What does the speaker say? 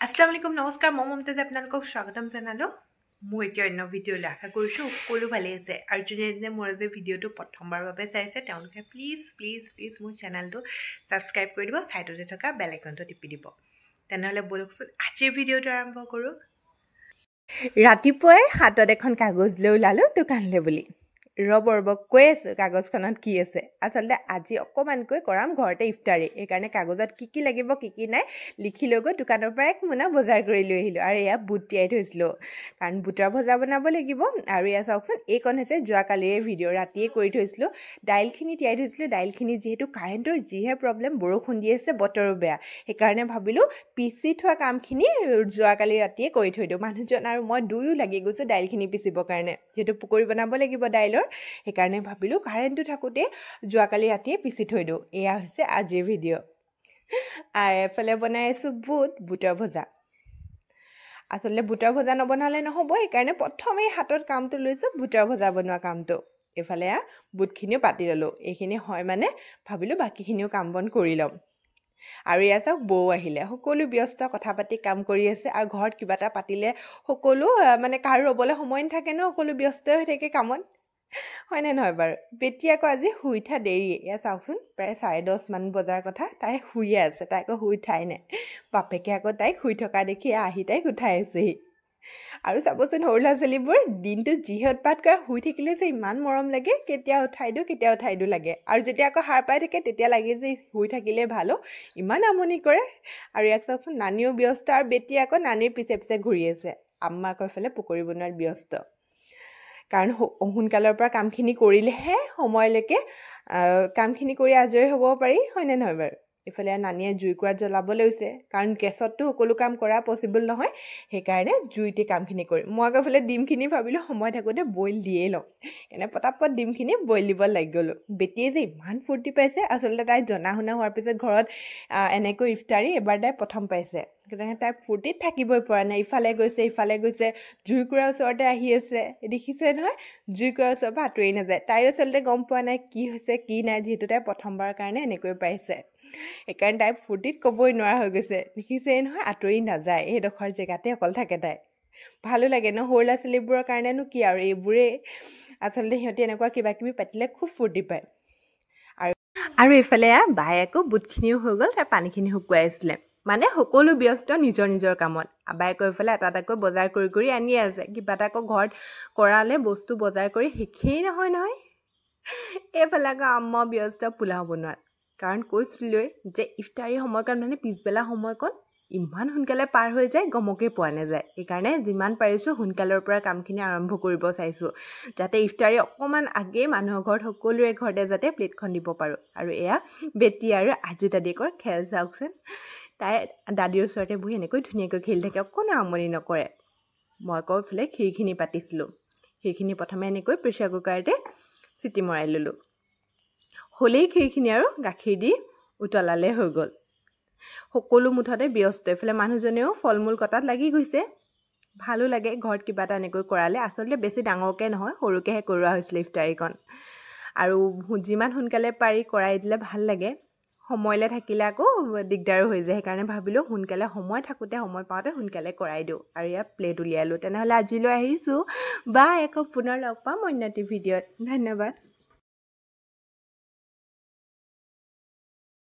আসসালামু আলাইকুম নমস্কাৰ মই মমতাজে আপোনালোকক স্বাগতম জনালোঁ মোৰ এতিয়া অন্য ভিডিঅ'লৈ আশা কৰিছোঁ সকলো ভালে আছে আৰু যোনে মোৰ যে ভিডিঅ'টো প্ৰথমবাৰৰ বাবে চাইছে তেওঁলোকে প্লিজ মোৰ চেনেলটো ছাবস্ক্ৰাইব কৰি দিব ছাইডতে থকা বেল আইকনটো টিপি দিব তেনেহ'লে বলকচোন আজিৰ ভিডিঅ'টো আৰম্ভ কৰোঁ ৰাতিপুৱাই হাতত এখন কাগজ লৈ ওলালোঁ দোকানলৈ বুলি ৰ'ব কৈ আছোঁ কাগজখনত কি আছে আচলতে আজি অকণমানকৈ কৰাম ঘৰতে ইফতাৰী এইকাৰণে কাগজত কি লাগিব কি নাই লিখি লৈ গৈ দোকানৰ পৰা এক মোনা বজাৰ কৰি লৈ আহিলোঁ আৰু এয়া বুট তিয়াই থৈছিলোঁ কাৰণ বুটৰ ভজা বনাব লাগিব আৰু এয়া চাওকচোন এইকণ হৈছে যোৱাকালিৰে ভিডিঅ' ৰাতিয়ে কৰি থৈছিলোঁ দাইলখিনি তিয়াই থৈছিলোঁ দাইলখিনি যিহেতু কাৰেণ্টৰ যিহে প্ৰব্লেম বৰষুণ দি আছে বতৰো বেয়া সেইকাৰণে ভাবিলোঁ পিচি থোৱা কামখিনি যোৱাকালি ৰাতিয়ে কৰি থৈ দিওঁ মানুহজন আৰু মই দুয়ো লাগি গৈছোঁ দাইলখিনি পিচিবৰ কাৰণে যিহেতু পকৰি বনাব লাগিব দাইলৰ সেইকাৰণে ভাবিলোঁ কাৰেণ্টটো থাকোঁতে যোৱাকালি ৰাতিয়ে পিচি থৈ দিওঁ এয়া হৈছে আজিৰ ভিডিঅ' এফালে বনাই আছোঁ বুটৰ ভজা আচলতে বুটৰ ভজা নবনালে নহ'ব সেইকাৰণে প্ৰথমেই হাতত কামটো লৈছোঁ বুটৰ ভজা বনোৱা কামটো এইফালে বুটখিনিও পাতি ল'লোঁ এইখিনি হয় মানে ভাবিলোঁ বাকীখিনিও কাম বন কৰি ল'ম আৰু এয়া চাওক বৌ আহিলে সকলো ব্যস্ত কথা পাতি কাম কৰি আছে আৰু ঘৰত কিবা এটা পাতিলে সকলো মানে কাৰো ৰ'বলৈ সময় নাথাকে ন সকলো ব্যস্ত হৈ থাকে কামত হয়নে নহয় বাৰু বেটি আকৌ আজি শুই উঠা দেৰি এয়া চাওকচোন প্ৰায় 10:30 বজাৰ কথা তাই শুইয়ে আছে তাই আকৌ শুই উঠাই নাই বাপেকে আকৌ তাইক শুই থকা দেখি আহি তাইক উঠাই আছেহি আৰু চাবচোন সৰু ল'ৰা ছোৱালীবোৰ দিনটো যিহে উৎপাত কৰে শুই থাকিলে যে ইমান মৰম লাগে কেতিয়া উঠাই দিওঁ লাগে আৰু যেতিয়া আকৌ সাৰ পাই থাকে তেতিয়া লাগে যে শুই থাকিলে ভালো ইমান আমনি কৰে আৰু ইয়াক চাওকচোন নানীও ব্যস্ত আৰু বেটি আকৌ নানীৰ পিছে ঘূৰি আছে আম্মা আকৌ এফালে পকৰি বনোৱাত ব্যস্ত কাৰণ সোনকালৰ পৰা কামখিনি কৰিলেহে সময়লৈকে কামখিনি কৰি আজৰি হ'ব পাৰি হয়নে নহয় বাৰু এইফালে নানীয়ে জুইকুৰাত জ্বলাব লৈছে কাৰণ গেছততো সকলো কাম কৰা পচিবল নহয় সেইকাৰণে জুইতে কামখিনি কৰিম মই আকৌ এফালে ডিমখিনি ভাবিলোঁ সময় থাকোঁতে বইল দিয়েই লওঁ এনে পটাপট ডিমখিনি বইল দিব লাগি গ'লোঁ বেটিয়ে যে ইমান ফূৰ্তি পাইছে আচলতে তাই জনা শুনা হোৱাৰ পিছত ঘৰত এনেকৈ ইফতাৰী এবাৰ তাই প্ৰথম পাইছে গতিকে তাই ফূৰ্তিত থাকিবই পৰা নাই ইফালে গৈছে জুইকুৰাৰ ওচৰতে আহি আছে দেখিছে নহয় জুইকুৰাৰ ওচৰৰ পৰা আঁতৰি নাযায় তাইও আচলতে গম পোৱা নাই কি হৈছে কি নাই যিহেতু তাই প্ৰথমবাৰৰ কাৰণে এনেকৈ পাইছে সেইকাৰণে তাই ফূৰ্তিত ক'বই নোৱাৰা হৈ গৈছে দেখিছেই নহয় আঁতৰি নাযায় সেইডোখৰ জেগাতে অকল থাকে তাই ভালো লাগে ন সৰু ল'ৰা ছোৱালীবোৰৰ কাৰণেনো কি আৰু এইবোৰেই আচলতে সিহঁতি এনেকুৱা কিবা কিবি পাতিলে খুব ফূৰ্তি পায় আৰু এইফালে বায়ে আকৌ বুটখিনিও হৈ গ'ল তাৰ পানীখিনি শুকুৱাই আছিলে মানে সকলো ব্যস্ত নিজৰ কামত আবাই কৈ পেলাই এটাকৈ বজাৰ কৰি আনিয়ে আছে কিবা এটা আকৌ ঘৰত কৰালে বস্তু বজাৰ কৰি শেষেই নহয় এইফালে আকৌ আম্মা ব্যস্ত পোলাও বনোৱাত কাৰণ কৈছিলোঁৱে যে ইফতাৰী সময়কণ মানে পিছবেলা সময়কণ ইমান সোনকালে পাৰ হৈ যায় গমকেই পোৱা নাযায় সেইকাৰণে যিমান পাৰিছোঁ সোনকালৰ পৰা কামখিনি আৰম্ভ কৰিব চাইছোঁ যাতে ইফতাৰী অকণমান আগেই মানুহৰ ঘৰত সকলোৰে ঘৰতে যাতে প্লেটখন দিব পাৰোঁ আৰু এয়া বেটি আৰু আজু দাদীকৰ খেল চাওকচোন তাই দাদীৰ ওচৰতে বহি এনেকৈ ধুনীয়াকৈ খেলি থাকে অকণো আমনি নকৰে মই আকৌ এইফালে ক্ষীৰখিনি পাতিছিলোঁ ক্ষীৰখিনি প্ৰথমে এনেকৈ প্ৰেছাৰ কুকাৰতে চিটি মৰাই ল'লোঁ হ'লেই ক্ষীৰখিনি আৰু গাখীৰ দি উতলালে হৈ গ'ল সকলো মুঠতে ব্যস্ত এইফালে মানুহজনেও ফল মূল কটাত লাগি গৈছে ভালো লাগে ঘৰত কিবা এটা এনেকৈ কৰালে আচলতে বেছি ডাঙৰকৈ নহয় সৰুকৈহে কৰোৱা হৈছিলে ইফতাৰীকণ আৰু যিমান সোনকালে পাৰি কৰাই দিলে ভাল লাগে সময়লৈ থাকিলে আকৌ দিগদাৰো হৈ যায় সেইকাৰণে ভাবিলোঁ সোনকালে সময় থাকোঁতে সময় পাওঁতে সোনকালে কৰাই দিওঁ আৰু ইয়াত প্লেট উলিয়ালোঁ তেনেহ'লে আজিলৈ আহিছোঁ বা আকৌ পুনৰ লগ পাম অন্য এটি ভিডিঅ'ত ধন্যবাদ